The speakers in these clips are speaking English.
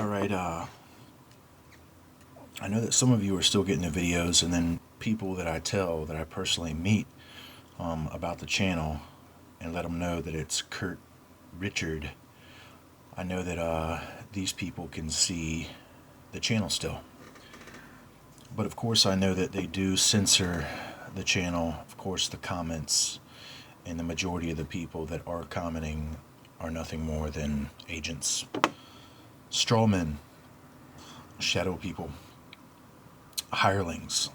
All right, I know that some of you are still getting the videos, and then people that I tell that I personally meet about the channel and let them know that it's Kurt Richard. I know that these people can see the channel still. But of course, I know that they do censor the channel. Of course, the comments and the majority of the people that are commenting are nothing more than agents, strawmen, shadow people, hirelings,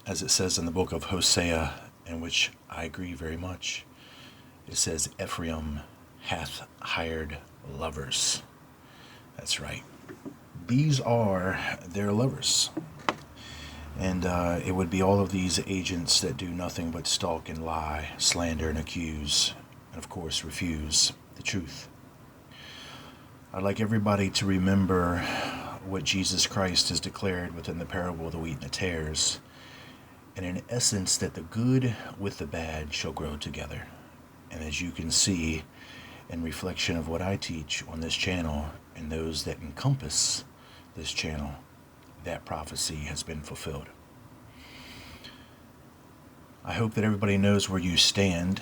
as it says in the book of Hosea, in which I agree very much. It says, Ephraim hath hired lovers. That's right. These are their lovers. And it would be all of these agents that do nothing but stalk and lie, slander and accuse, and of course refuse the truth. I'd like everybody to remember what Jesus Christ has declared within the parable of the wheat and the tares, and in essence that the good with the bad shall grow together. And as you can see in reflection of what I teach on this channel and those that encompass this channel, that prophecy has been fulfilled. I hope that everybody knows where you stand,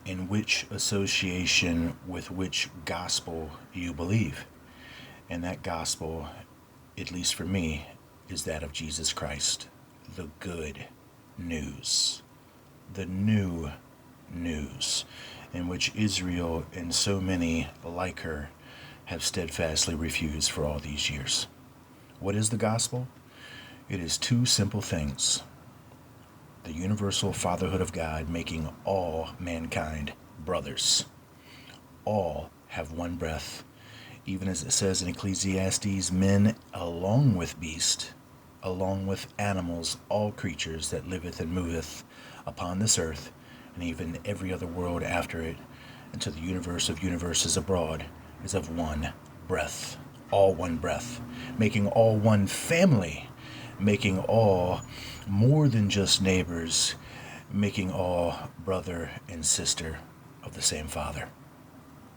in which association with which gospel you believe. And that gospel, at least for me, is that of Jesus Christ, the good news, the new news, in which Israel and so many like her have steadfastly refused for all these years. What is the gospel? It is two simple things. The universal fatherhood of God making all mankind brothers. All have one breath. Even as it says in Ecclesiastes, men along with beast, along with animals, all creatures that liveth and moveth upon this earth, and even every other world after it, until the universe of universes abroad, is of one breath. All one breath, making all one family, making all more than just neighbors, making all brother and sister of the same Father.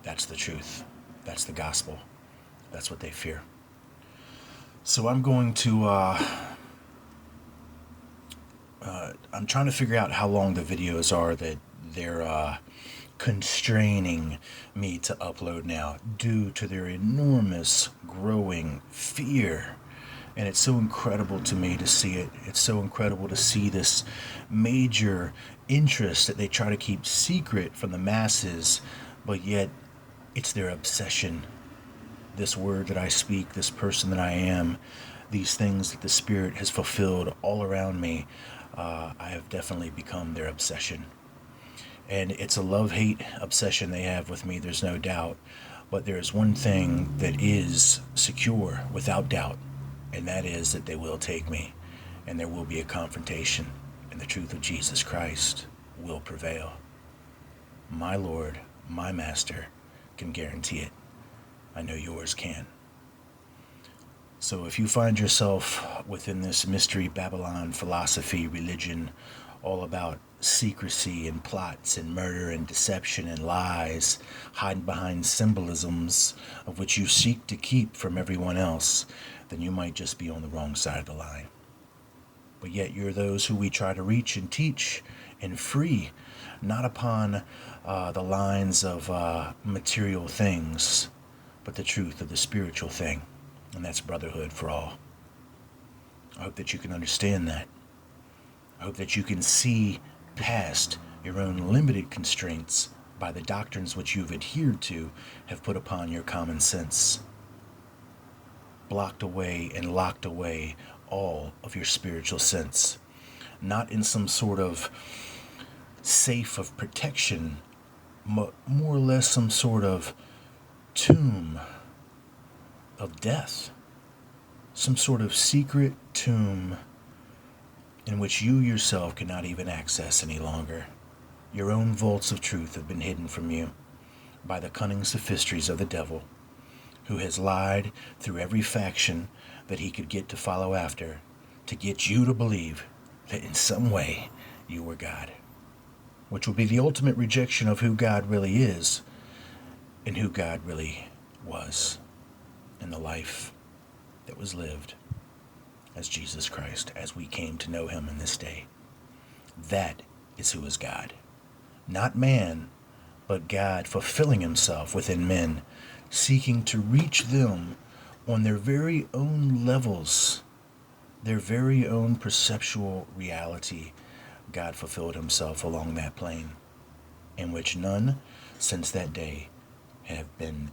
That's the truth. That's the gospel. That's what they fear. So I'm going to, I'm trying to figure out how long the videos are that they're constraining me to upload now due to their enormous growing fear. And it's so incredible to me to see it. It's so incredible to see this major interest that they try to keep secret from the masses, but yet it's their obsession. This word that I speak, this person that I am, these things that the Spirit has fulfilled all around me, I have definitely become their obsession. And it's a love-hate obsession they have with me, there's no doubt. But there is one thing that is secure, without doubt, and that is that they will take me, and there will be a confrontation, and the truth of Jesus Christ will prevail. My Lord, my Master, can guarantee it. I know yours can. So if you find yourself within this mystery Babylon philosophy, religion, all about secrecy and plots and murder and deception and lies, hiding behind symbolisms of which you seek to keep from everyone else, then you might just be on the wrong side of the line. But yet you're those who we try to reach and teach and free, not upon the lines of material things, but the truth of the spiritual thing, and that's brotherhood for all. I hope that you can understand that. I hope that you can see past your own limited constraints by the doctrines which you've adhered to have put upon your common sense. Blocked away and locked away all of your spiritual sense. Not in some sort of safe of protection, but more or less some sort of tomb of death. Some sort of secret tomb in which you yourself cannot even access any longer. Your own vaults of truth have been hidden from you by the cunning sophistries of the devil, who has lied through every faction that he could get to follow after, to get you to believe that in some way you were God, which will be the ultimate rejection of who God really is and who God really was. and the life that was lived as Jesus Christ, as we came to know him in this day. That is who is God. Not man, but God fulfilling himself within men, seeking to reach them on their very own levels, their very own perceptual reality. God fulfilled himself along that plane, in which none since that day have been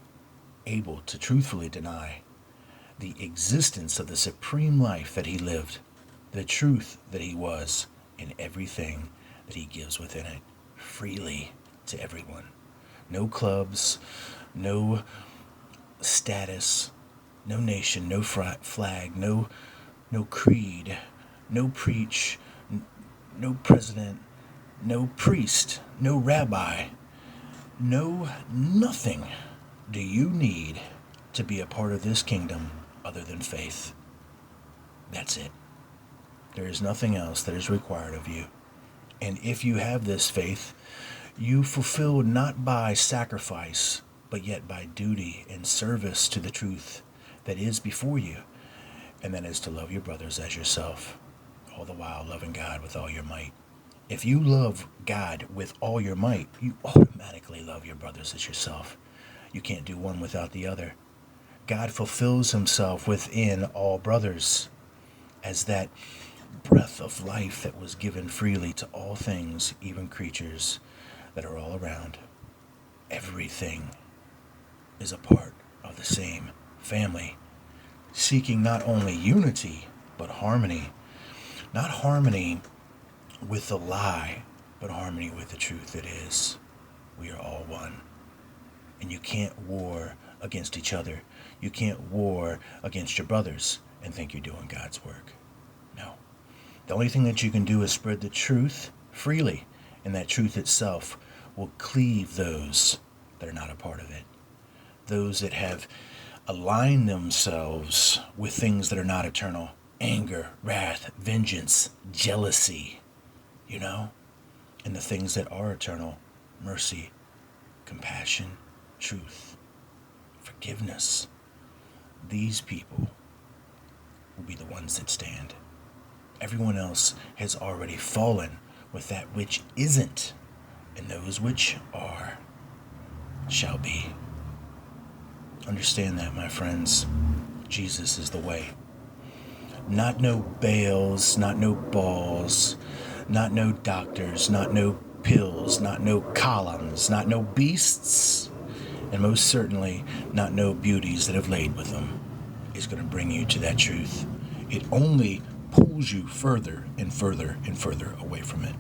able to truthfully deny the existence of the supreme life that he lived, the truth that he was, and everything that he gives within it freely to everyone. No clubs, no status, no nation, no flag, no creed, no preach, no president, no priest, no rabbi, no nothing do you need to be a part of this kingdom other than faith. That's it. There is nothing else that is required of you. And if you have this faith, you fulfill not by sacrifice, but yet by duty and service to the truth that is before you, and that is to love your brothers as yourself, all the while loving God with all your might. If you love God with all your might, you automatically love your brothers as yourself. You can't do one without the other. God fulfills himself within all brothers as that breath of life that was given freely to all things, even creatures that are all around. Everything is a part of the same family, seeking not only unity, but harmony. Not harmony with the lie, but harmony with the truth that is. We are all one. And you can't war against each other. You can't war against your brothers and think you're doing God's work. No. The only thing that you can do is spread the truth freely, and that truth itself will cleave those that are not a part of it. Those that have aligned themselves with things that are not eternal. Anger, wrath, vengeance, jealousy, and the things that are eternal. Mercy, compassion, truth, forgiveness. These people will be the ones that stand. Everyone else has already fallen with that which isn't, and those which are shall be. Understand that, my friends. Jesus is the way. Not no Baals, not no balls, not no doctors, not no pills, not no columns, not no beasts, and most certainly not no beauties that have laid with them is going to bring you to that truth. It only pulls you further and further and further away from it.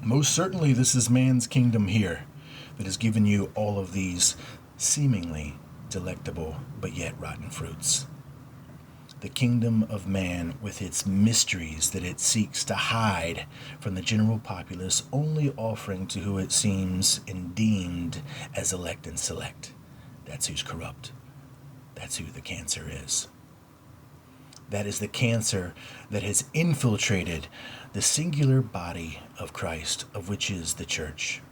Most certainly this is man's kingdom here that has given you all of these seemingly delectable but yet rotten fruits. The kingdom of man with its mysteries that it seeks to hide from the general populace, only offering to who it seems and deemed as elect and select. That's who's corrupt. That's who the cancer is. That is the cancer that has infiltrated the singular body of Christ, of which is the church,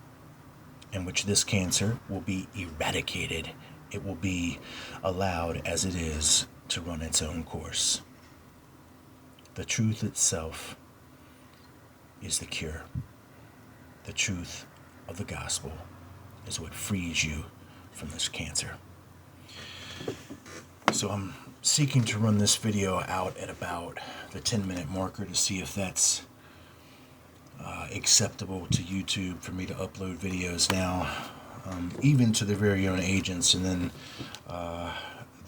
in which this cancer will be eradicated. It will be allowed as it is to run its own course. The truth itself is the cure. The truth of the gospel is what frees you from this cancer. So I'm seeking to run this video out at about the 10-minute marker to see if that's acceptable to YouTube for me to upload videos now, even to their very own agents, and then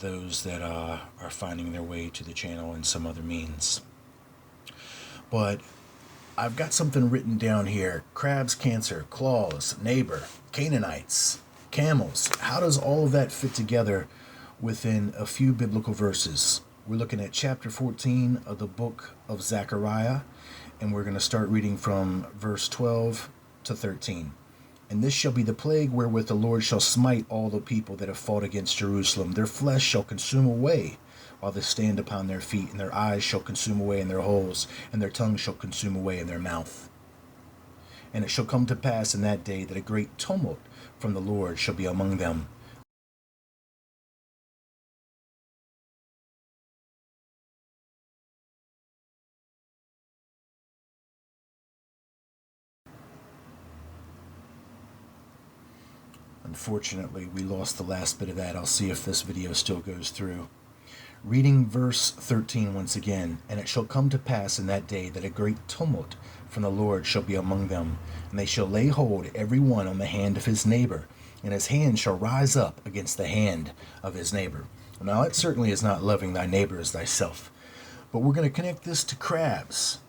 those that are finding their way to the channel in some other means. But I've got something written down here. Crabs, cancer, claws, neighbor, Canaanites, camels. How does all of that fit together within a few biblical verses? We're looking at chapter 14 of the book of Zechariah, and we're going to start reading from verse 12 to 13. And this shall be the plague wherewith the Lord shall smite all the people that have fought against Jerusalem. Their flesh shall consume away while they stand upon their feet, and their eyes shall consume away in their holes, and their tongue shall consume away in their mouth. And it shall come to pass in that day that a great tumult from the Lord shall be among them, Unfortunately, we lost the last bit of that. I'll see if this video still goes through. Reading verse 13 once again. And it shall come to pass in that day that a great tumult from the Lord shall be among them, and they shall lay hold every one on the hand of his neighbor, and his hand shall rise up against the hand of his neighbor. Now that certainly is not loving thy neighbor as thyself. But we're going to connect this to crabs.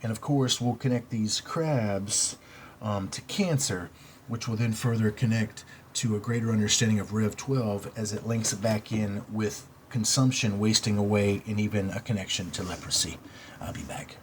And of course, we'll connect these crabs to Cancer, which will then further connect to a greater understanding of Rev 12 as it links it back in with consumption, wasting away, and even a connection to leprosy. I'll be back.